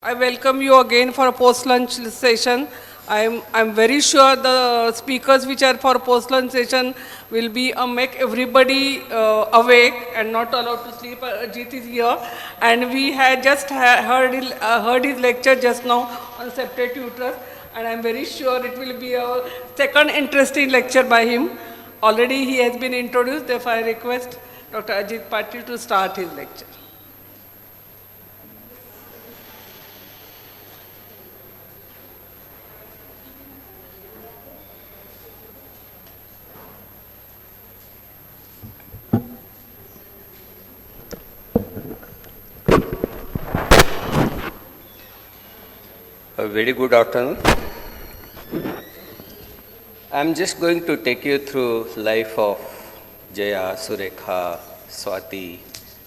I welcome you again for a post-lunch session. I'm very sure the speakers which are for post-lunch session will be make everybody awake and not allowed to sleep. Ajit is here, and we had just heard his lecture just now on septate uterus, and I'm very sure it will be a second interesting lecture by him. Already he has been introduced, therefore I request Dr. Ajit Patil to start his lecture. A very good afternoon. I'm just going to take you through life of Jaya, Surekha, Swati,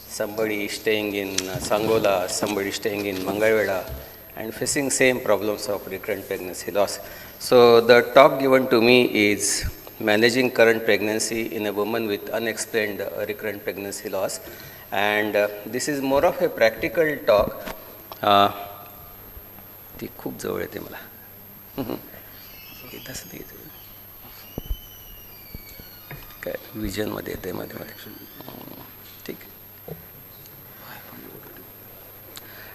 somebody staying in Sangola, somebody staying in Mangalveda, and facing same problems of recurrent pregnancy loss. So the talk given to me is managing current pregnancy in a woman with unexplained recurrent pregnancy loss, and this is more of a practical talk. ती खूप जवळ येते मला तसं ते काय विजनमध्ये येते मध्ये मध्ये ठीक.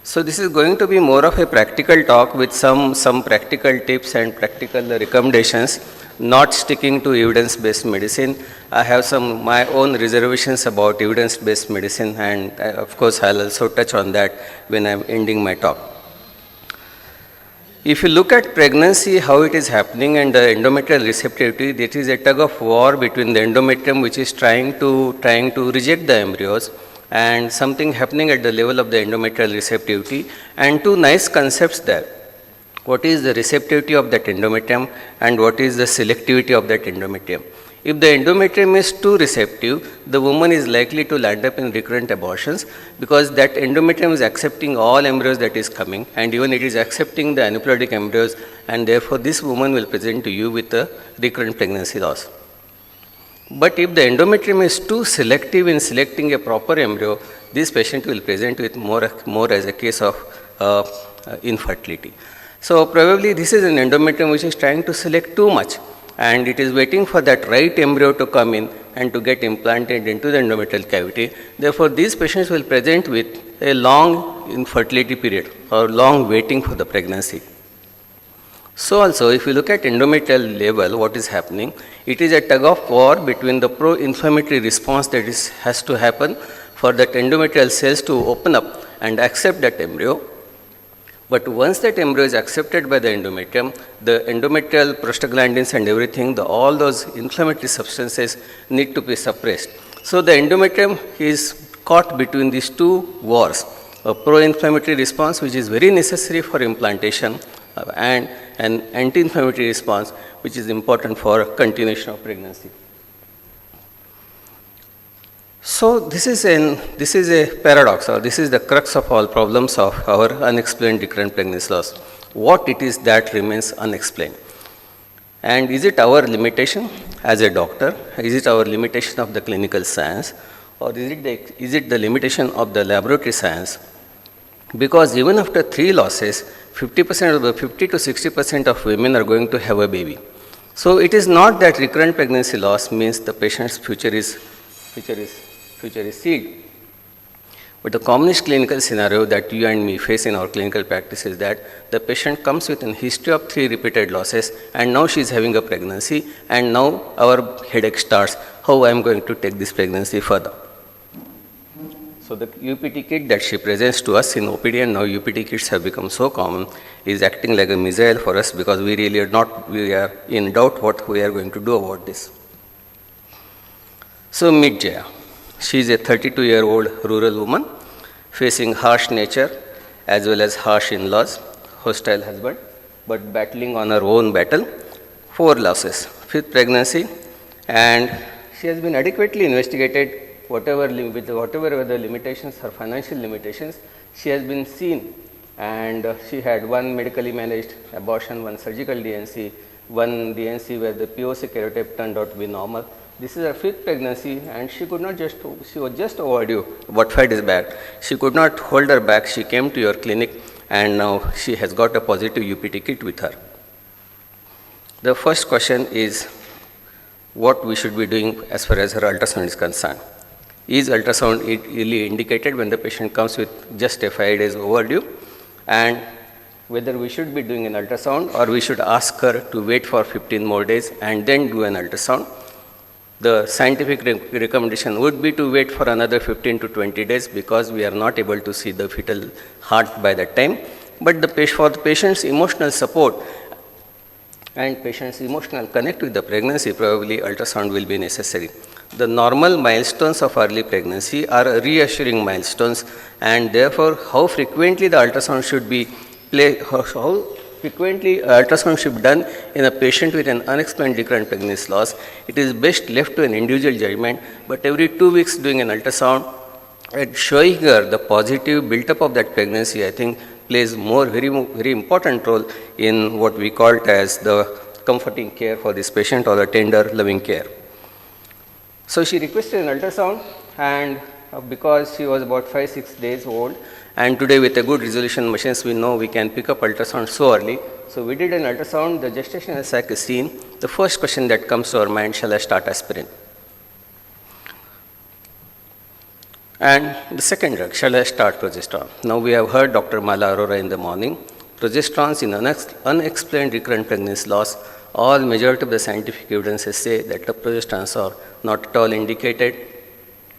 So this is going to be more of a practical talk with some practical tips and practical recommendations, not sticking to evidence-based medicine. I have my own reservations about evidence-based medicine, and of course I'll also touch on that when I'm ending my talk. If you look at pregnancy, how it is happening, and the endometrial receptivity, that is a tug of war between the endometrium, which is trying to reject the embryos, and something happening at the level of the endometrial receptivity, and two nice concepts there. What is the receptivity of that endometrium, and what is the selectivity of that endometrium? If the endometrium is too receptive, the woman is likely to land up in recurrent abortions, because that endometrium is accepting all embryos that is coming, and even it is accepting the aneuploidic embryos, and therefore this woman will present to you with a recurrent pregnancy loss. But if the endometrium is too selective in selecting a proper embryo, this patient will present with more as a case of infertility. So probably this is an endometrium which is trying to select too much, and it is waiting for that right embryo to come in and to get implanted into the endometrial cavity. Therefore, these patients will present with a long infertility period or long waiting for the pregnancy. So also, if you look at endometrial level, what is happening, it is a tug of war between the pro-inflammatory response that has to happen for that endometrial cells to open up and accept that embryo. But once that embryo is accepted by the endometrium, the endometrial prostaglandins and everything, all those inflammatory substances need to be suppressed. So the endometrium is caught between these two wars, a pro-inflammatory response which is very necessary for implantation, and an anti-inflammatory response which is important for continuation of pregnancy. So this is a paradox, or this is the crux of all problems of our unexplained recurrent pregnancy loss. What it is that remains unexplained? And is it our limitation as a doctor? Is it our limitation of the clinical science? Or is it the limitation of the laboratory science? Because even after 3 losses, 50 to 60% of women are going to have a baby. So it is not that recurrent pregnancy loss means the patient's future is sealed. But the commonest clinical scenario that you and me face in our clinical practice is that the patient comes with a history of 3 repeated losses, and now she is having a pregnancy, and now our headache starts, how I am going to take this pregnancy further. So the UPT kit that she presents to us in OPD, and now UPT kits have become so common, is acting like a missile for us, because we are in doubt what we are going to do about this. So meet Jaya. She is a 32-year-old rural woman facing harsh nature as well as harsh in-laws, hostile husband, but battling on her own battle. 4 losses, 5th pregnancy, and she has been adequately investigated with whatever were the limitations, her financial limitations, she has been seen, and she had one medically managed abortion, one surgical DNC, one DNC where the POC karyotype turned out to be normal. This is her 5th pregnancy, and she could not just, she was just overdue about 5 days back. She could not hold her back. She came to your clinic, and now she has got a positive UPT kit with her. The first question is what we should be doing as far as her ultrasound is concerned. Is ultrasound really indicated when the patient comes with just a 5 days overdue, and whether we should be doing an ultrasound or we should ask her to wait for 15 more days and then do an ultrasound. The scientific recommendation would be to wait for another 15 to 20 days because we are not able to see the fetal heart by that time. But for the patient's emotional support and patient's emotional connect with the pregnancy, probably ultrasound will be necessary. The normal milestones of early pregnancy are reassuring milestones, and therefore how frequently the ultrasound should be how frequently ultrasound should be done in a patient with an unexplained recurrent pregnancy loss, it is best left to an individual judgment, but every 2 weeks doing an ultrasound and showing her the positive build-up of that pregnancy, I think plays very important role in what we call it as the comforting care for this patient or the tender loving care. So she requested an ultrasound, and because she was about 5-6 days old, and today with a good resolution machines we know we can pick up ultrasound so early. So we did an ultrasound, the gestational sac is seen. The first question that comes to our mind, shall I start aspirin? And the second drug, shall I start progesterone? Now we have heard Dr. Mala Arora in the morning. Progesterones in unexplained recurrent pregnancy loss, all majority of the scientific evidences say that the progesterones are not at all indicated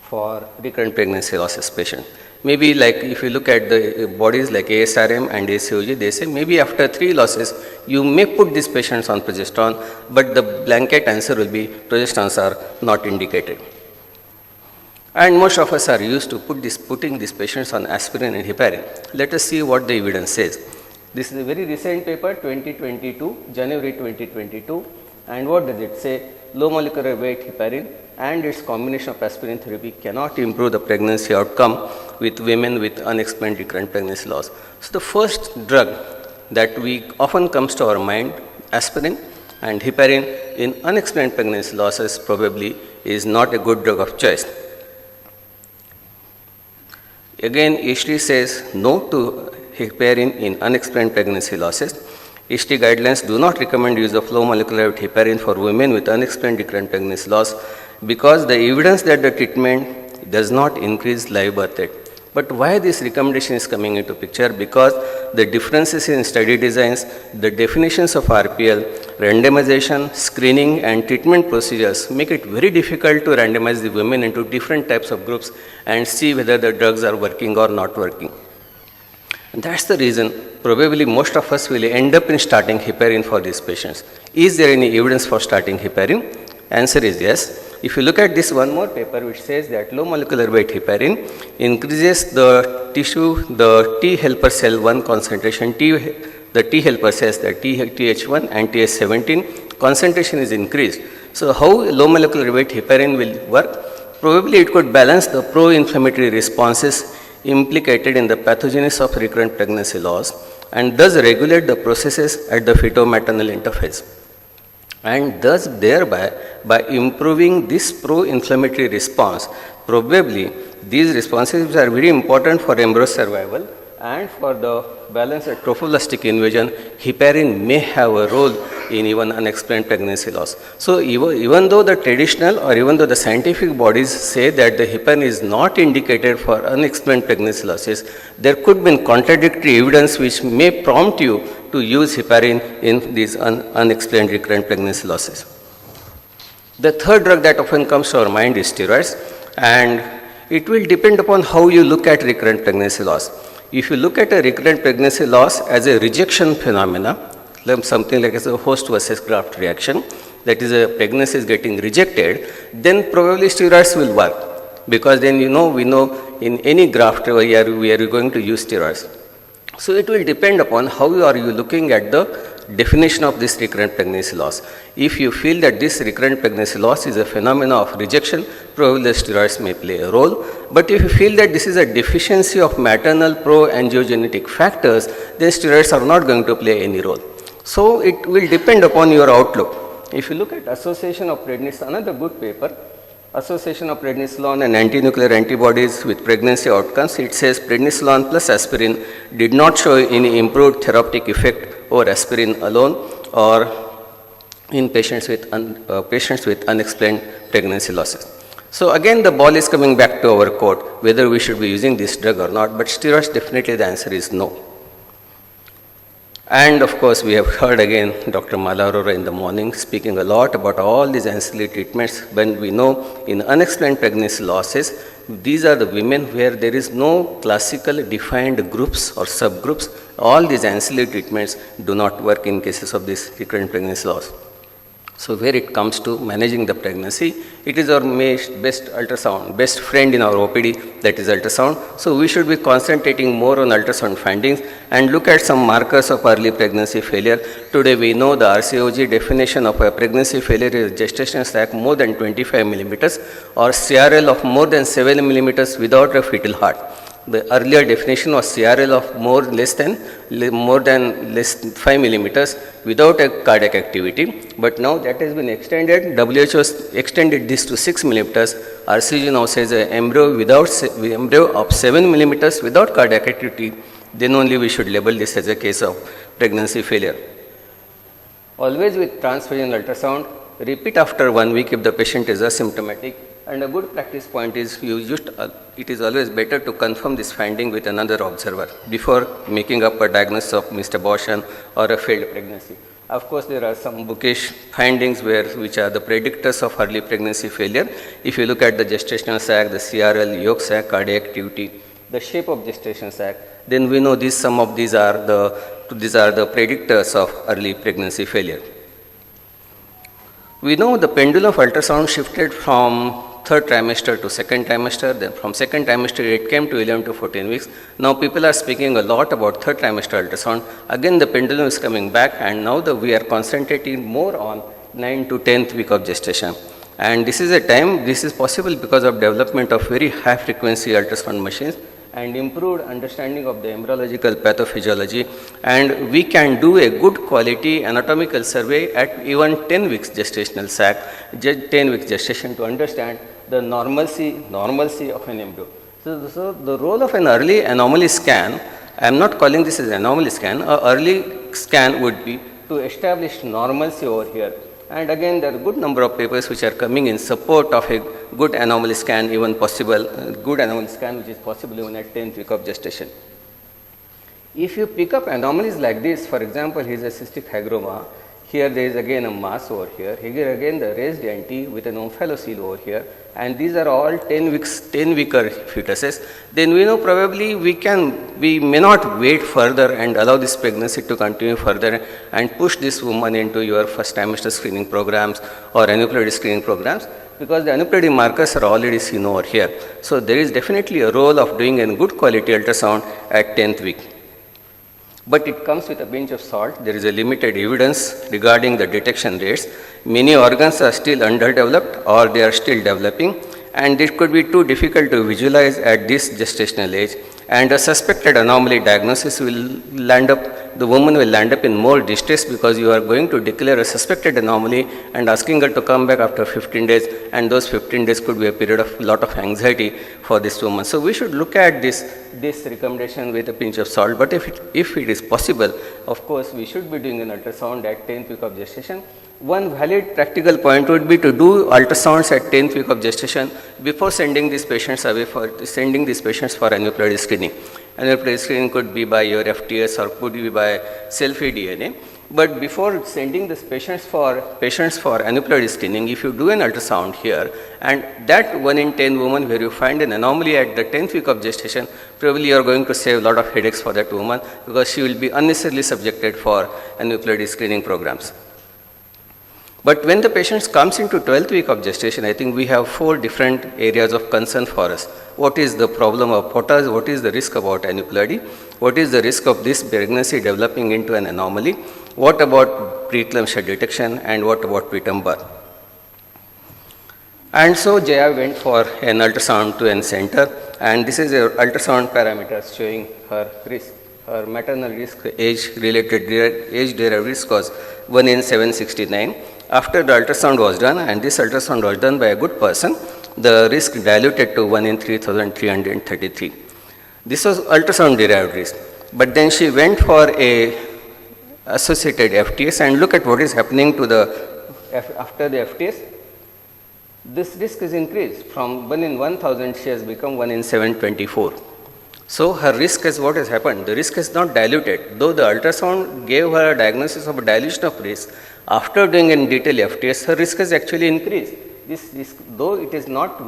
for recurrent pregnancy losses patient. Maybe like if you look at the bodies like ASRM and ACOG, they say maybe after 3 losses, you may put these patients on progesterone, but the blanket answer will be progesterones are not indicated. And most of us are used to putting these patients on aspirin and heparin. Let us see what the evidence says. This is a very recent paper, 2022, January 2022, and what does it say? Low molecular weight heparin and its combination of aspirin therapy cannot improve the pregnancy outcome with women with unexplained recurrent pregnancy loss. So the first drug that often comes to our mind, aspirin and heparin in unexplained pregnancy losses probably is not a good drug of choice. Again, ISHRI says no to heparin in unexplained pregnancy losses. ISHRI guidelines do not recommend use of low molecular weight heparin for women with unexplained recurrent pregnancy loss because the evidence that the treatment does not increase live birth rate. But why this recommendation is coming into picture? Because the differences in study designs, the definitions of RPL, randomization, screening and treatment procedures make it very difficult to randomize the women into different types of groups and see whether the drugs are working or not working. And that's the reason probably most of us will end up in starting heparin for these patients. Is there any evidence for starting heparin? Answer is yes. If you look at this one more paper which says that low molecular weight heparin increases the tissue, the T helper cell 1 concentration, the T helper cells, the TH1 and TH17 concentration is increased. So how low molecular weight heparin will work? Probably it could balance the pro-inflammatory responses implicated in the pathogenesis of recurrent pregnancy loss and thus regulate the processes at the feto-maternal interface. And thus thereby by improving this pro-inflammatory response, probably these responses are very important for embryo survival and for the balance at trophoblastic invasion, heparin may have a role in even unexplained pregnancy loss. So even though the traditional or even though the scientific bodies say that the heparin is not indicated for unexplained pregnancy losses, there could be contradictory evidence which may prompt you to use heparin in these unexplained recurrent pregnancy losses. The third drug that often comes to our mind is steroids, and it will depend upon how you look at recurrent pregnancy loss. If you look at a recurrent pregnancy loss as a rejection phenomena, something like as a host versus graft reaction, that is a pregnancy is getting rejected, then probably steroids will work, because then we know in any graft we are going to use steroids. So it will depend upon how are you looking at the definition of this recurrent pregnancy loss. If you feel that this recurrent pregnancy loss is a phenomenon of rejection, probably the steroids may play a role. But if you feel that this is a deficiency of maternal pro-angiogenetic factors, then steroids are not going to play any role. So it will depend upon your outlook. If you look at association of prednisone, another good paper, association of prednisolone and antinuclear antibodies with pregnancy outcomes, it says prednisolone plus aspirin did not show any improved therapeutic effect over aspirin alone or in patients with unexplained pregnancy losses. So again, the ball is coming back to our court whether we should be using this drug or not, but steroids, definitely the answer is no. And of course, we have heard again Dr. Malarora in the morning speaking a lot about all these ancillary treatments, when we know in unexplained pregnancy losses, these are the women where there is no classical defined groups or subgroups. All these ancillary treatments do not work in cases of this recurrent pregnancy loss. So where it comes to managing the pregnancy, it is our best ultrasound, best friend in our OPD, that is ultrasound. So we should be concentrating more on ultrasound findings and look at some markers of early pregnancy failure. Today we know the RCOG definition of a pregnancy failure is gestational sac more than 25 millimeters or CRL of more than 7 millimeters without a fetal heart. The earlier definition was CRL of more than 5 millimeters without a cardiac activity, but now that has been extended. WHO has extended this to 6 millimeters. RCG now says an embryo of 7 millimeters without cardiac activity, then only we should label this as a case of pregnancy failure. Always with transvaginal ultrasound, repeat after 1 week if the patient is asymptomatic. And a good practice point is it is always better to confirm this finding with another observer before making up a diagnosis of missed abortion or a failed pregnancy. Of course, there are some bookish findings which are the predictors of early pregnancy failure. If you look at the gestational sac, the CRL, yolk sac, cardiac activity, the shape of gestational sac, then we know some of these are the predictors of early pregnancy failure. We know the pendulum of ultrasound shifted from third trimester to second trimester, then from second trimester it came to 11 to 14 weeks. Now people are speaking a lot about third trimester ultrasound. Again, the pendulum is coming back, and now we are concentrating more on 9 to 10th week of gestation. And this is possible because of development of very high frequency ultrasound machines and improved understanding of the embryological pathophysiology, and we can do a good quality anatomical survey at even 10 weeks gestational sac, 10 weeks gestation, to understand the normalcy of an embryo. So the role of an early anomaly scan, I am not calling this as an anomaly scan, an early scan would be to establish normalcy over here. And again, there are a good number of papers which are coming in support of a good anomaly scan, even possible, good anomaly scan which is possible even at 10th week of gestation. If you pick up anomalies like this, for example, here is a cystic hygroma, here there is again a mass over here again the raised anti with an omphalocele over here, and these are all 10 weeker fetuses, then we know probably we may not wait further and allow this pregnancy to continue further and push this woman into your first trimester screening programs or aneuploidy screening programs, because the aneuploidy markers are already seen over here. So there is definitely a role of doing a good quality ultrasound at 10th week. But it comes with a pinch of salt. There is a limited evidence regarding the detection rates. Many organs are still underdeveloped or they are still developing, and it could be too difficult to visualize at this gestational age, and a suspected anomaly diagnosis the woman will land up in more distress, because you are going to declare a suspected anomaly and asking her to come back after 15 days, and those 15 days could be a period of lot of anxiety for this woman. So we should look at this recommendation with a pinch of salt, but if it is possible, of course we should be doing an ultrasound at 10th week of gestation. One valid practical point would be to do ultrasounds at 10th week of gestation before sending these patients for aneuploidy screening. Aneuploidy screening could be by your FTS or could be by cell-free DNA. But before sending these patients for aneuploidy screening, if you do an ultrasound here, and that 1 in 10 woman where you find an anomaly at the 10th week of gestation, probably you are going to save a lot of headaches for that woman, because she will be unnecessarily subjected for aneuploidy screening programs. But when the patient comes into 12th week of gestation, I think we have 4 different areas of concern for us. What is the problem of POTAS? What is the risk about aneuploidy? What is the risk of this pregnancy developing into an anomaly? What about preeclampsia detection and what about preterm birth? And so Jaya went for an ultrasound to an center, and this is a ultrasound parameters showing her risk. Her maternal risk, age-derived risk was 1 in 769. After the ultrasound was done, and this ultrasound was done by a good person, the risk diluted to 1 in 3,333. This was ultrasound-derived risk. But then she went for a associated FTS, and look at what is happening to after the FTS. This risk is increased from 1 in 1,000, she has become 1 in 724. So her risk is what has happened. The risk is not diluted. Though the ultrasound gave her a diagnosis of a dilution of risk, after doing in detail FTS, her risk has actually increased. This risk, though it is not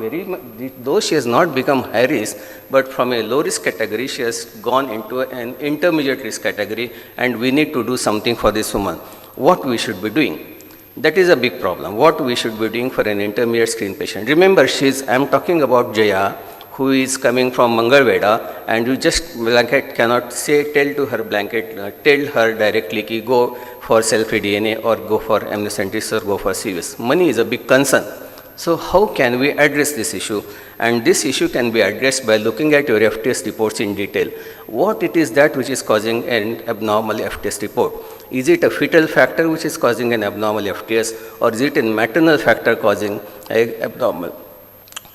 though she has not become high risk, but from a low risk category, she has gone into an intermediate risk category, and we need to do something for this woman. What we should be doing? That is a big problem. What we should be doing for an intermediate screen patient? Remember, I am talking about Jaya, who is coming from Mangalveda, and you just blanket cannot tell her directly ki go for selfie DNA or go for amniocentesis or go for CVS. Money is a big concern. So how can we address this issue? And this issue can be addressed by looking at your FTS reports in detail. What it is that which is causing an abnormal FTS report? Is it a fetal factor which is causing an abnormal FTS, or is it a maternal factor causing an abnormal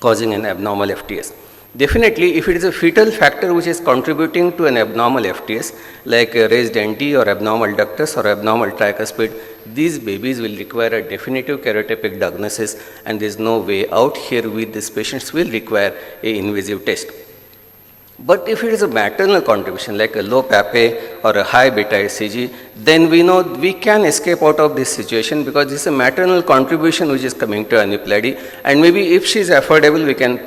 FTS? Definitely, if it is a fetal factor which is contributing to an abnormal FTS, like a raised NT or abnormal ductus or abnormal tricuspid, these babies will require a definitive karyotypic diagnosis, and there is no way out here with these patients will require an invasive test. But if it is a maternal contribution like a low PAPE or a high beta HCG, then we know we can escape out of this situation because this is a maternal contribution which is coming to aneuploidy, and maybe if she is affordable, we can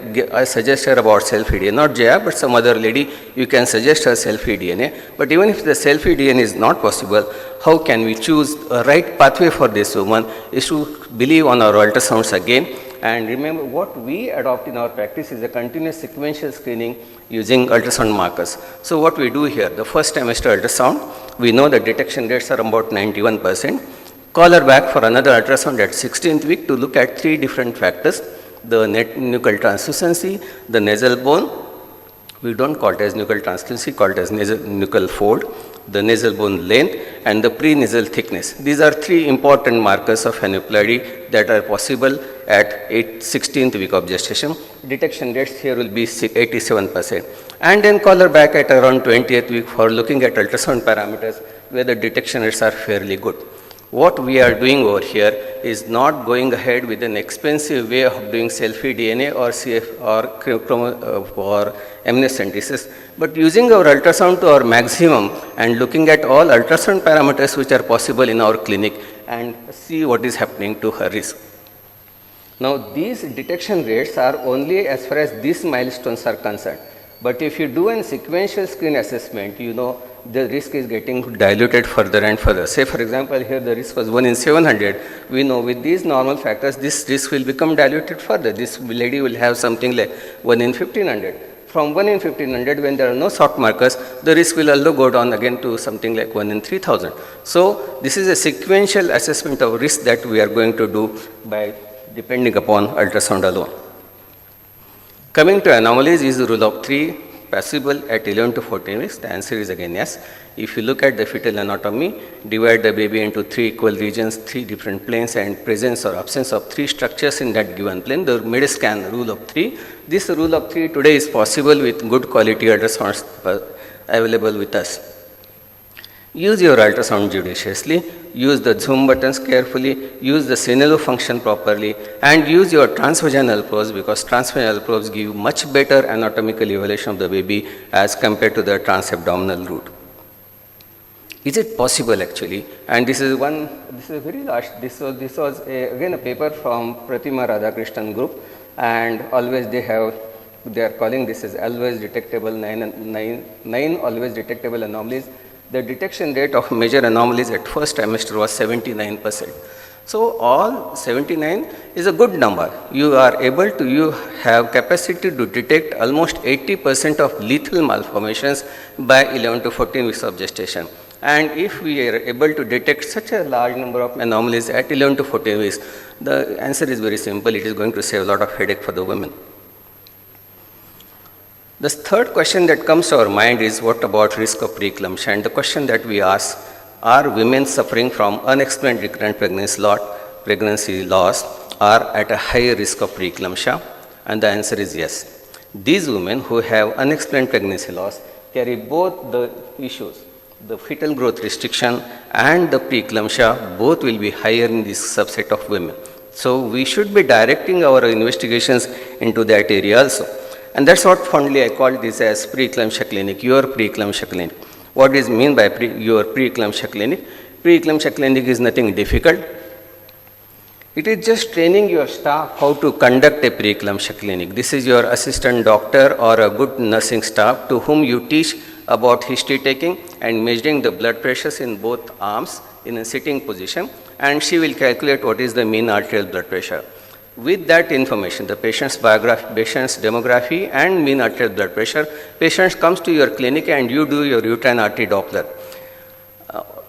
suggest her about selfie DNA, not Jaya, but some other lady, you can suggest her selfie DNA. But even if the selfie DNA is not possible, how can we choose a right pathway for this woman is to believe on our ultrasounds again. And remember, what we adopt in our practice is a continuous sequential screening using ultrasound markers. So what we do here, the first trimester ultrasound, we know the detection rates are about 91%. Call her back for another ultrasound at 16th week to look at 3 different factors: the nuchal translucency, the nasal bone, we don't call it as nuchal translucency, call it as nuchal fold, the nasal bone length, and the prenasal thickness. These are 3 important markers of aneuploidy that are possible at 16th week of gestation. Detection rates here will be 87%. And then call her back at around 20th week for looking at ultrasound parameters where the detection rates are fairly good. What we are doing over here is not going ahead with an expensive way of doing selfie DNA or CF or amniocentesis, but using our ultrasound to our maximum and looking at all ultrasound parameters which are possible in our clinic and see what is happening to her risk. Now, these detection rates are only as far as these milestones are concerned. But if you do a sequential screen assessment, you know the risk is getting diluted further and further. Say for example, here the risk was 1 in 700. We know with these normal factors, this risk will become diluted further. This lady will have something like 1 in 1500. From 1 in 1500, when there are no soft markers, the risk will also go down again to something like 1 in 3000. So this is a sequential assessment of risk that we are going to do by depending upon ultrasound alone. Coming to anomalies, is the rule of 3 possible at 11 to 14 weeks? The answer is again yes. If you look at the fetal anatomy, divide the baby into 3 equal regions, 3 different planes, and presence or absence of 3 structures in that given plane, the mid-scan rule of 3. This rule of 3 today is possible with good quality ultrasounds available with us. Use your ultrasound judiciously, use the zoom buttons carefully, use the Sinello function properly, and use your transvaginal probes, because transvaginal probes give much better anatomical evaluation of the baby as compared to the transabdominal route. Is it possible actually? And this is a very last, this was again a paper from Pratima Radhakrishnan group, and always they are calling this as always detectable 9 always detectable anomalies. The detection rate of major anomalies at first trimester was 79%. So all 79 is a good number. You have capacity to detect almost 80% of lethal malformations by 11 to 14 weeks of gestation. And if we are able to detect such a large number of anomalies at 11 to 14 weeks, the answer is very simple. It is going to save a lot of headache for the women. The third question that comes to our mind is, what about risk of preeclampsia? And the question that we ask, are women suffering from unexplained recurrent pregnancy loss are at a higher risk of preeclampsia? And the answer is yes. These women who have unexplained pregnancy loss carry both the issues, the fetal growth restriction and the preeclampsia, both will be higher in this subset of women. So we should be directing our investigations into that area also. And that's what fondly I call this as preeclampsia clinic, your preeclampsia clinic. What is mean by your preeclampsia clinic? Preeclampsia clinic is nothing difficult. It is just training your staff how to conduct a preeclampsia clinic. This is your assistant doctor or a good nursing staff to whom you teach about history taking and measuring the blood pressures in both arms in a sitting position, and she will calculate what is the mean arterial blood pressure. With that information, the patient's biography, patient's demography and mean arterial blood pressure, patient comes to your clinic and you do your uterine artery Doppler.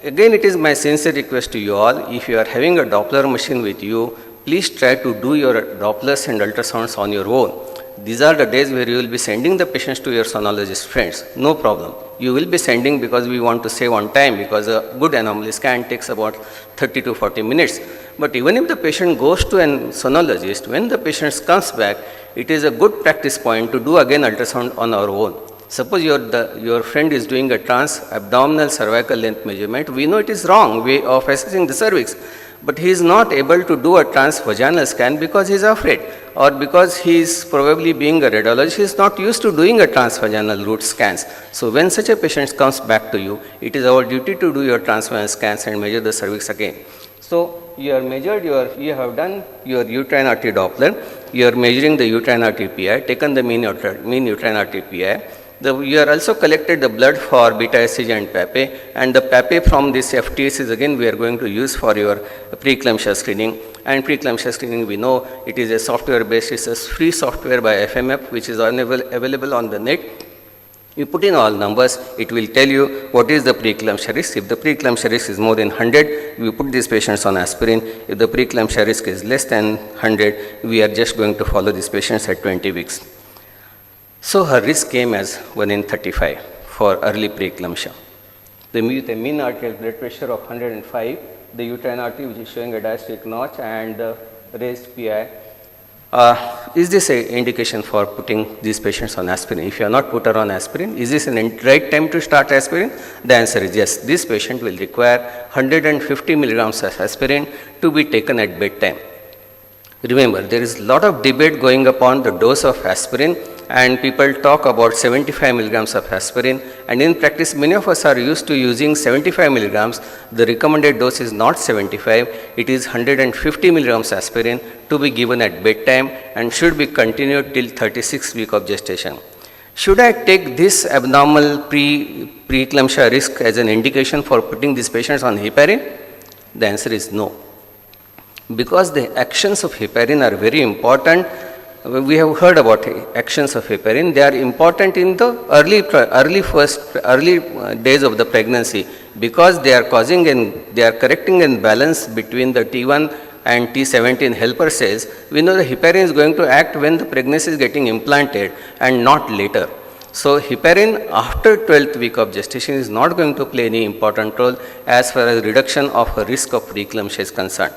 Again, it is my sincere request to you all, if you are having a Doppler machine with you, please try to do your Dopplers and ultrasounds on your own. These are the days where you will be sending the patients to your sonologist friends. No problem. You will be sending because we want to save on time, because a good anomaly scan takes about 30 to 40 minutes. But even if the patient goes to an sonologist, when the patient comes back, it is a good practice point to do again ultrasound on our own. Suppose your friend is doing a trans-abdominal cervical length measurement. We know it is wrong way of assessing the cervix, but he is not able to do a trans-vaginal scan because he is afraid, or because he is probably being a radiologist, he is not used to doing a trans-vaginal root scans. So when such a patient comes back to you, it is our duty to do your trans-vaginal scans and measure the cervix again. So you have done your uterine artery Doppler, you are measuring the uterine artery PI, taken the mean uterine artery PI. You are also collected the blood for beta HCG and PAPE, and the PAPE from this FTS is again we are going to use for your preeclampsia screening. And preeclampsia screening, we know it is a software based, it's a free software by FMF which is available on the net. You put in all numbers, it will tell you what is the preeclampsia risk. If the preeclampsia risk is more than 100, we put these patients on aspirin. If the preeclampsia risk is less than 100, we are just going to follow these patients at 20 weeks. So her risk came as 1 in 35 for early preeclampsia. The mean arterial blood pressure of 105, the uterine artery which is showing a diastolic notch and the raised PI. Is this an indication for putting these patients on aspirin? If you are not put her on aspirin, is this an right time to start aspirin? The answer is yes. This patient will require 150 milligrams of aspirin to be taken at bedtime. Remember, there is a lot of debate going upon the dose of aspirin, and people talk about 75 milligrams of aspirin, and in practice many of us are used to using 75 milligrams. The recommended dose is not 75, it is 150 milligrams aspirin to be given at bedtime and should be continued till 36 weeks of gestation. Should I take this abnormal preeclampsia risk as an indication for putting these patients on heparin? The answer is no. Because the actions of heparin are very important. We have heard about actions of heparin. They are important in the early days of the pregnancy, because they are correcting an imbalance between the T1 and T17 helper cells. We know the heparin is going to act when the pregnancy is getting implanted and not later. So heparin after 12th week of gestation is not going to play any important role as far as reduction of a risk of preeclampsia is concerned.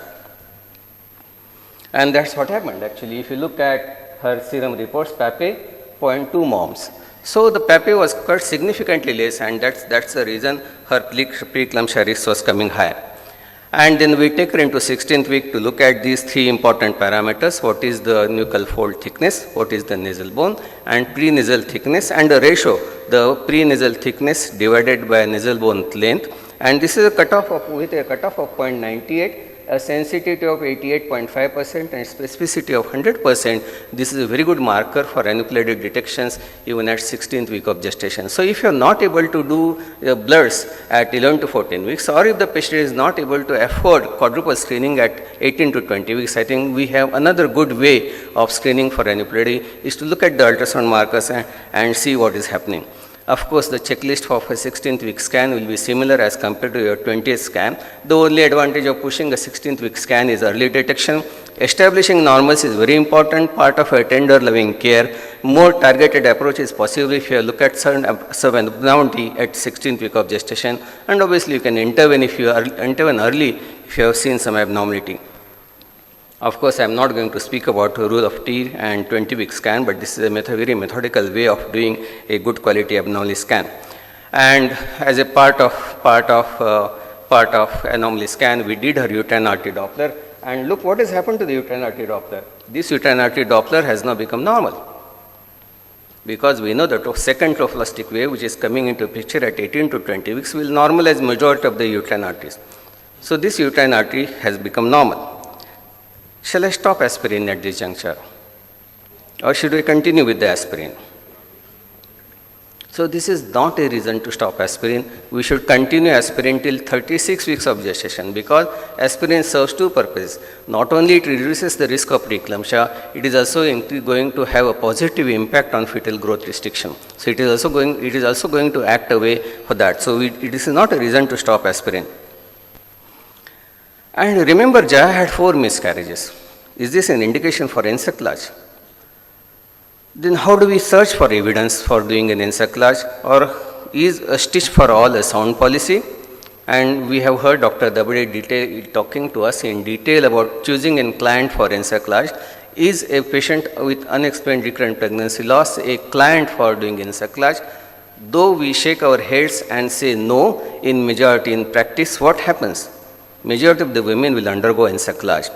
And that's what happened actually. If you look at her serum reports, PAPE 0.2 moms. So the PAPE was cut significantly less, and that's the reason her preeclampsia risk was coming higher. And then we take her into 16th week to look at these three important parameters. What is the nuchal fold thickness, what is the nasal bone, and prenasal thickness, and the ratio, the prenasal thickness divided by nasal bone length. And this is a cutoff of, with a cutoff of 0.98, a sensitivity of 88.5% and specificity of 100%. This is a very good marker for aneuploidy detections even at 16th week of gestation. So if you are not able to do bloods at 11 to 14 weeks, or if the patient is not able to afford quadruple screening at 18 to 20 weeks, I think we have another good way of screening for aneuploidy is to look at the ultrasound markers and see what is happening. Of course, the checklist of a 16th week scan will be similar as compared to your 20th scan. The only advantage of pushing a 16th week scan is early detection. Establishing normals is very important part of a tender loving care. More targeted approach is possible if you look at some abnormality at 16th week of gestation, and obviously you can intervene early if you have seen some abnormality. Of course, I am not going to speak about rule of T and 20-week scan, but this is a very methodical way of doing a good quality abnormal scan. And as a part of anomaly scan, we did her uterine artery Doppler, and look what has happened to the uterine artery Doppler. This uterine artery Doppler has now become normal, because we know that second trophoblastic wave, which is coming into picture at 18 to 20 weeks, will normalize majority of the uterine arteries. So this uterine artery has become normal. Shall I stop aspirin at this juncture, or should we continue with the aspirin? So this is not a reason to stop aspirin. We should continue aspirin till 36 weeks of gestation, because aspirin serves two purposes. Not only it reduces the risk of preeclampsia, it is also going to have a positive impact on fetal growth restriction. So it is also going to act away for that. So it is not a reason to stop aspirin. And remember, Jaya had 4 miscarriages. Is this an indication for encerclage? Then how do we search for evidence for doing an encerclage, or is a stitch for all a sound policy? And we have heard Dr. Dabade talking to us in detail about choosing a client for encerclage. Is a patient with unexplained recurrent pregnancy loss a client for doing encerclage? Though we shake our heads and say no in majority, in practice, what happens? Majority of the women will undergo encerclage.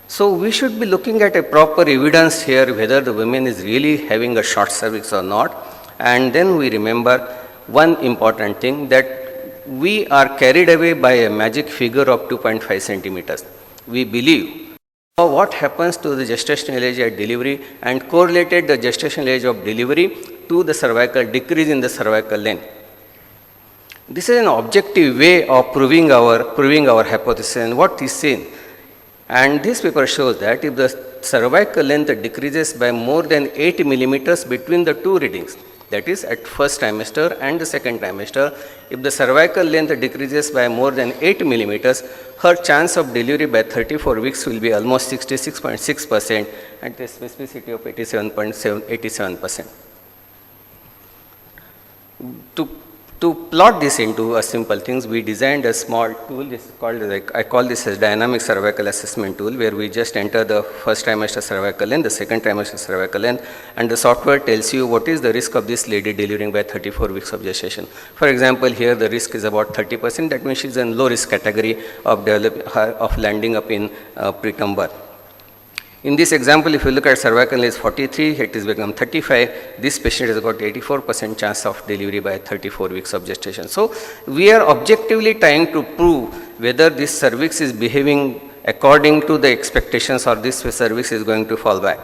So we should be looking at a proper evidence here whether the woman is really having a short cervix or not. And then we remember one important thing, that we are carried away by a magic figure of 2.5 centimeters. We believe what happens to the gestational age at delivery and correlated the gestational age of delivery to the cervical decrease in the cervical length. This is an objective way of proving our hypothesis and what is seen. And this paper shows that if the cervical length decreases by more than 8 millimeters between the two readings, that is at first trimester and the second trimester, if the cervical length decreases by more than 8 millimeters, her chance of delivery by 34 weeks will be almost 66.6% and the specificity of 87%. To plot this into a simple things, we designed a small tool. This is called, I call this as dynamic cervical assessment tool, where we just enter the first trimester cervical length, the second trimester cervical length, and the software tells you what is the risk of this lady delivering by 34 weeks of gestation. For example, here the risk is about 30%. That means she is in low risk category of landing up in preterm birth. In this example, if you look at cervical is 43, it is become 35. This patient has got 84% chance of delivery by 34 weeks of gestation. So we are objectively trying to prove whether this cervix is behaving according to the expectations or this cervix is going to fall back.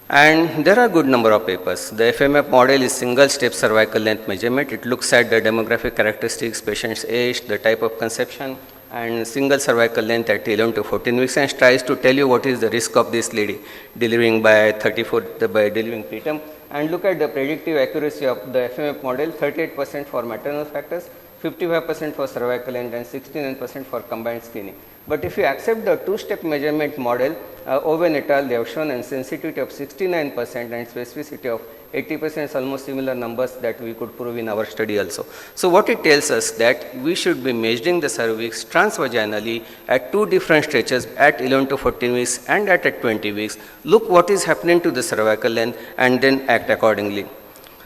And there are good number of papers. The FMF model is single step cervical length measurement. It looks at the demographic characteristics, patient's age, the type of conception, and single cervical length at 11 to 14 weeks, and tries to tell you what is the risk of this lady delivering by delivering preterm. And look at the predictive accuracy of the FMF model, 38% for maternal factors, 55% for cervical length, and 69% for combined screening. But if you accept the two-step measurement model, Owen et al., they have shown a sensitivity of 69% and specificity of 80%, is almost similar numbers that we could prove in our study also. So what it tells us that we should be measuring the cervix transvaginally at two different stretches at 11 to 14 weeks and at 20 weeks. Look what is happening to the cervical length and then act accordingly.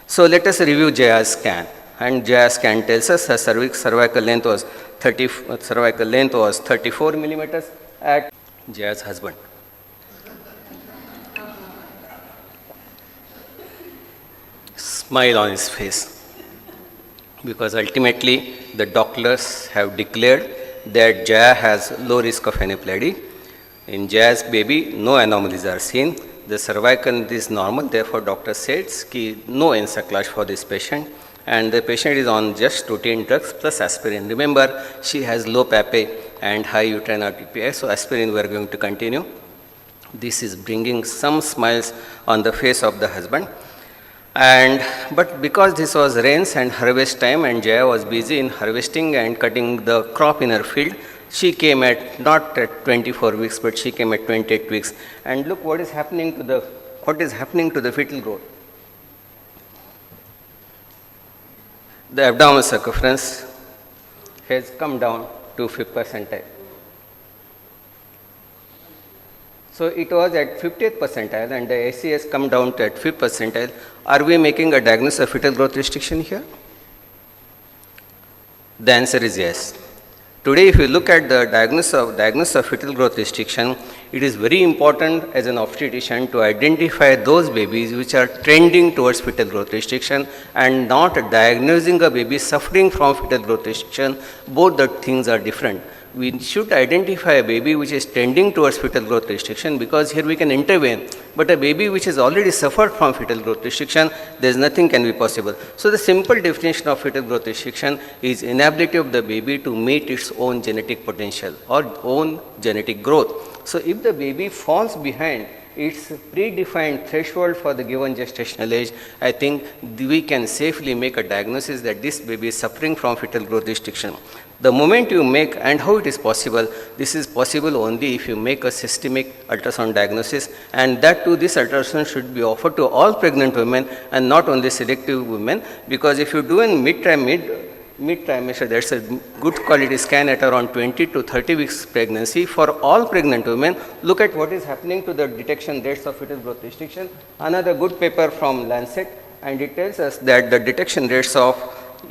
So let us review Jaya's scan. And Jaya's scan tells us her cervical length was 34 millimeters at Jaya's husband. Smile on his face, because ultimately the doctors have declared that Jaya has low risk of aneuploidy. In Jaya's baby, no anomalies are seen. The cervical is normal, therefore doctor says no encerclage for this patient. And the patient is on just routine drugs plus aspirin. Remember, she has low PAPA and high uterine RPPI, so aspirin we are going to continue. This is bringing some smiles on the face of the husband. But because this was rains and harvest time and Jaya was busy in harvesting and cutting the crop in her field, she came at not at 24 weeks, but she came at 28 weeks. And look what is happening to the fetal growth. The abdominal circumference has come down to 5th percentile. So it was at 50th percentile and the AC has come down to at 5th percentile. Are we making a diagnosis of fetal growth restriction here? The answer is yes. Today, if you look at the diagnosis of fetal growth restriction, it is very important as an obstetrician to identify those babies which are trending towards fetal growth restriction and not diagnosing a baby suffering from fetal growth restriction. Both the things are different. We should identify a baby which is tending towards fetal growth restriction because here we can intervene. But a baby which has already suffered from fetal growth restriction, there is nothing can be possible. So the simple definition of fetal growth restriction is inability of the baby to meet its own genetic potential or own genetic growth. So if the baby falls behind its predefined threshold for the given gestational age, I think we can safely make a diagnosis that this baby is suffering from fetal growth restriction. The moment you make, and how it is possible, this is possible only if you make a systemic ultrasound diagnosis, and that too this ultrasound should be offered to all pregnant women and not only selective women, because if you do in mid-trimester, that's a good quality scan at around 20 to 30 weeks pregnancy for all pregnant women. Look at what is happening to the detection rates of fetal growth restriction. Another good paper from Lancet, and it tells us that the detection rates of,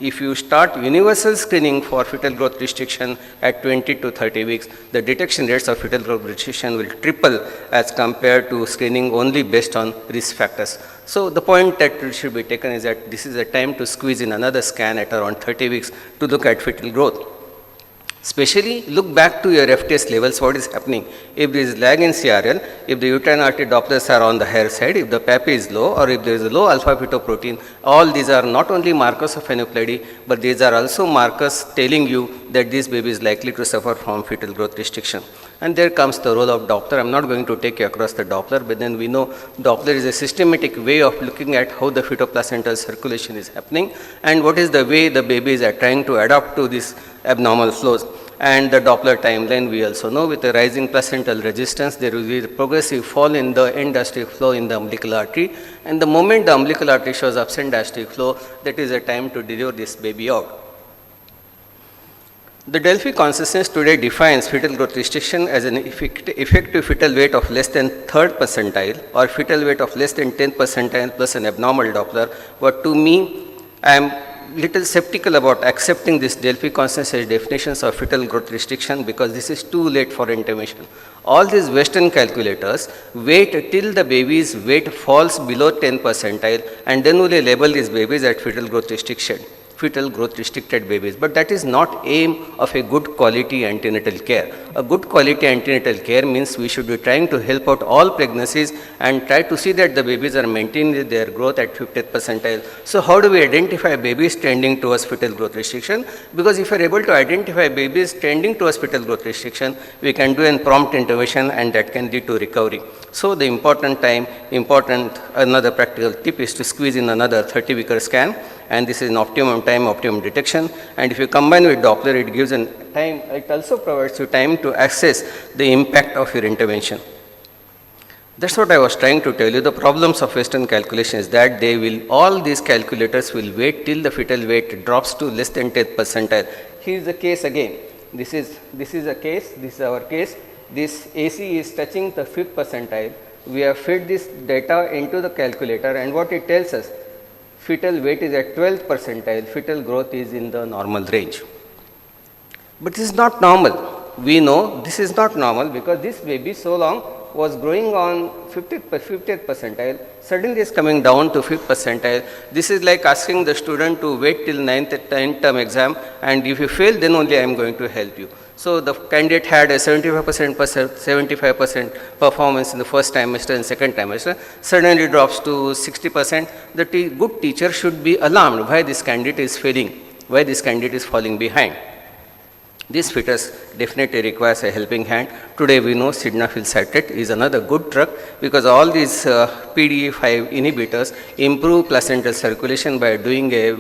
if you start universal screening for fetal growth restriction at 20 to 30 weeks, the detection rates of fetal growth restriction will triple as compared to screening only based on risk factors. So the point that should be taken is that this is a time to squeeze in another scan at around 30 weeks to look at fetal growth. Especially look back to your FTS levels, what is happening. If there is lag in CRL, if the uterine artery Dopplers are on the higher side, if the PAPI is low, or if there is a low alpha fetoprotein, all these are not only markers of aneuploidy, but these are also markers telling you that this baby is likely to suffer from fetal growth restriction. And there comes the role of Doppler. I'm not going to take you across the Doppler, but then we know Doppler is a systematic way of looking at how the fetoplacental circulation is happening and what is the way the babies are trying to adapt to these abnormal flows. And the Doppler timeline we also know, with a rising placental resistance, there will be a progressive fall in the end diastolic flow in the umbilical artery. And the moment the umbilical artery shows absent diastolic flow, that is a time to deliver this baby out. The Delphi consensus today defines fetal growth restriction as an effective fetal weight of less than 3rd percentile or fetal weight of less than 10th percentile plus an abnormal Doppler. But to me, I am little skeptical about accepting this Delphi consensus definitions of fetal growth restriction because this is too late for intervention. All these Western calculators wait till the baby's weight falls below 10th percentile and then only label these babies at fetal growth restricted babies. But that is not aim of a good quality antenatal care. A good quality antenatal care means we should be trying to help out all pregnancies and try to see that the babies are maintaining their growth at 50th percentile. So how do we identify babies tending towards fetal growth restriction? Because if we are able to identify babies tending towards fetal growth restriction, we can do a prompt intervention and that can lead to recovery. So the another practical tip is to squeeze in another 30-weeker scan, and this is an optimum time, optimum detection. And if you combine with Doppler, it gives an time, it also provides you time to assess the impact of your intervention. That's what I was trying to tell you. The problems of Western calculation is that all these calculators will wait till the fetal weight drops to less than 10th percentile. Here is the case again. This is a case, this is our case. This AC is touching the 5th percentile. We have fed this data into the calculator, and what it tells us, fetal weight is at 12th percentile, fetal growth is in the normal range. But this is not normal. We know this is not normal because this baby so long was growing on 50th percentile, suddenly is coming down to 5th percentile. This is like asking the student to wait till 9th term exam, and if you fail, then only I am going to help you. So the candidate had a 75% performance in the first trimester and second trimester, suddenly drops to 60%. The good teacher should be alarmed why this candidate is failing, why this candidate is falling behind. This fetus definitely requires a helping hand. Today we know sildenafil citrate is another good drug because all these PDE5 inhibitors improve placental circulation by doing a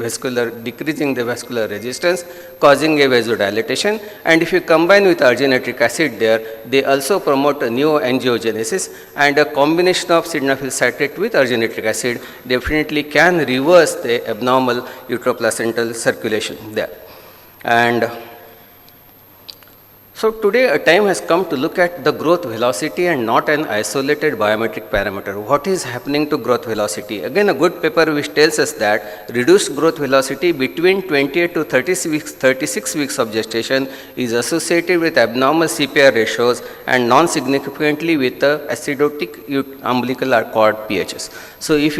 decreasing the vascular resistance, causing a vasodilatation. And if you combine with argininic acid there, they also promote a neoangiogenesis, and a combination of sildenafil citrate with argininic acid definitely can reverse the abnormal uteroplacental circulation there. And so today a time has come to look at the growth velocity and not an isolated biometric parameter. What is happening to growth velocity? Again, a good paper which tells us that reduced growth velocity between 28 to 36 weeks of gestation is associated with abnormal CPR ratios and non-significantly with the acidotic umbilical cord pHs. So if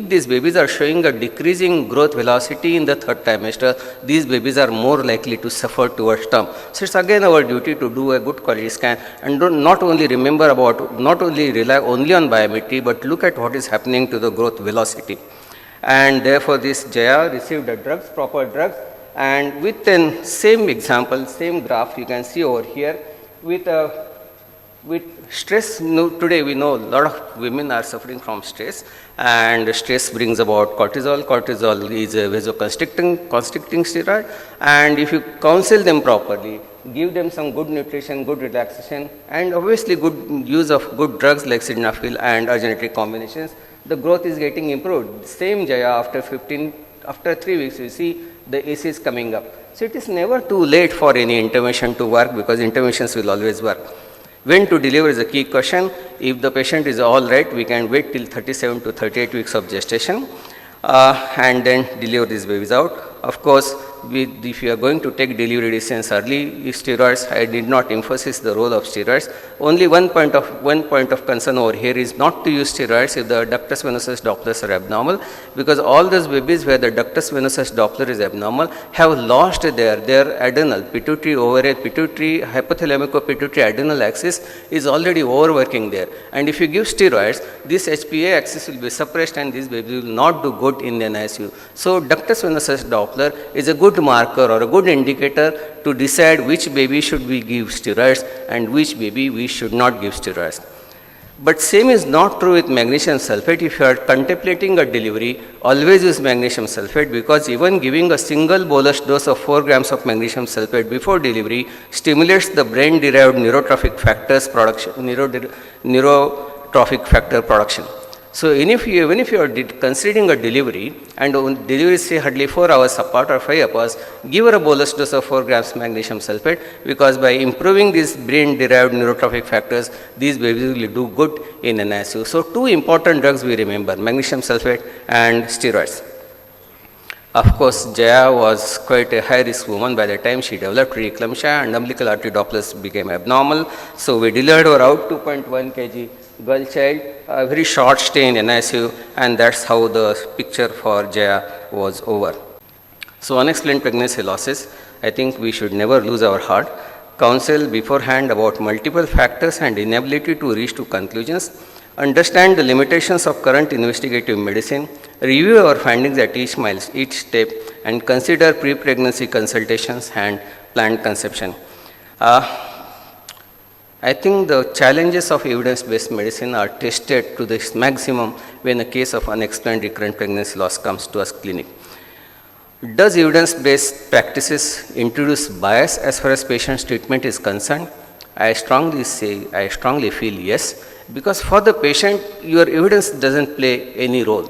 these babies are showing a decreasing growth velocity in the third trimester, these babies are more likely to suffer towards term. So it's again our duty to do a good quality scan and not only rely only on biometry, but look at what is happening to the growth velocity. And therefore this Jaya received the drugs, proper drugs, and with the same example, same graph you can see over here with stress. Today we know a lot of women are suffering from stress, and stress brings about cortisol. Cortisol is a vasoconstricting steroid, and if you counsel them properly, give them some good nutrition, good relaxation, and obviously good use of good drugs like sildenafil and argininic combinations, the growth is getting improved. Same Jaya after 3 weeks you see the AC is coming up. So it is never too late for any intervention to work, because interventions will always work. When to deliver is a key question. If the patient is all right, we can wait till 37 to 38 weeks of gestation and then deliver these babies out. Of course, if you are going to take delivery decisions early, steroids, I did not emphasize the role of steroids. Only one point of concern over here is not to use steroids if the ductus venosus Dopplers are abnormal, because all those babies where the ductus venosus Doppler is abnormal have lost their adrenal, pituitary overhead, hypothalamico-pituitary adrenal axis is already overworking there. And if you give steroids, this HPA axis will be suppressed and these babies will not do good in an ICU. So ductus venosus Doppler is a good marker or a good indicator to decide which baby should we give steroids and which baby we should not give steroids. But same is not true with magnesium sulfate. If you are contemplating a delivery, always use magnesium sulfate, because even giving a single bolus dose of 4 grams of magnesium sulfate before delivery stimulates the brain derived neurotrophic factors production, neurotrophic factor production. So even if you are considering a delivery and delivery say hardly 4 hours apart or 5 hours, give her a bolus dose of 4 grams magnesium sulfate, because by improving these brain derived neurotrophic factors, these babies will do good in an ICU. So 2 important drugs we remember, magnesium sulfate and steroids. Of course, Jaya was quite a high risk woman by the time she developed preeclampsia and umbilical artery Dopplers became abnormal. So we delivered her out 2.1 kg. Girl child, a very short stay in NICU, and that's how the picture for Jaya was over. So unexplained pregnancy losses, I think we should never lose our heart. Counsel beforehand about multiple factors and inability to reach to conclusions. Understand the limitations of current investigative medicine. Review our findings at each step, and consider pre-pregnancy consultations and planned conception. I think the challenges of evidence-based medicine are tested to the maximum when a case of unexplained recurrent pregnancy loss comes to us clinic. Does evidence-based practices introduce bias as far as patient's treatment is concerned? I strongly feel yes, because for the patient, your evidence doesn't play any role.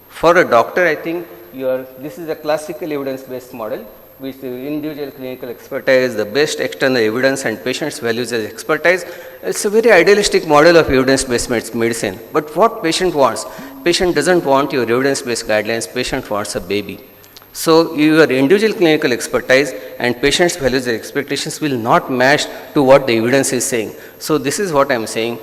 For a doctor, I think this is a classical evidence-based model, which the individual clinical expertise, the best external evidence and patient's values as expertise. It's a very idealistic model of evidence-based medicine. But what patient wants? Patient doesn't want your evidence-based guidelines, patient wants a baby. So your individual clinical expertise and patient's values and expectations will not match to what the evidence is saying. So this is what I am saying.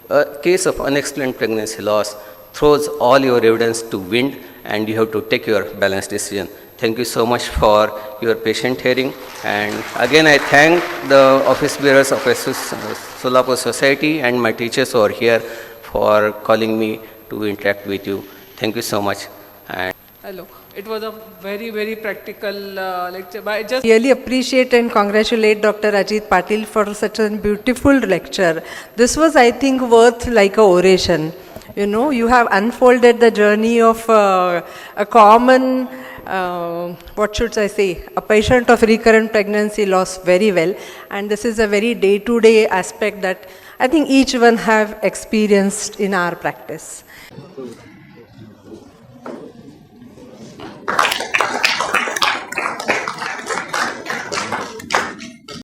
A case of unexplained pregnancy loss throws all your evidence to wind, and you have to take your balanced decision. Thank you so much for your patient hearing, and again I thank the office bearers of Sopalour Society and my teachers over here for calling me to interact with you. Thank you so much. And Hello. It was a very, very practical lecture. But I just Really appreciate and congratulate Dr. Ajit Patil for such a beautiful lecture. This was, I think, worth like a oration. You know, you have unfolded the journey of a common, what should I say, a patient of recurrent pregnancy loss very well. And this is a very day-to-day aspect that I think each one have experienced in our practice.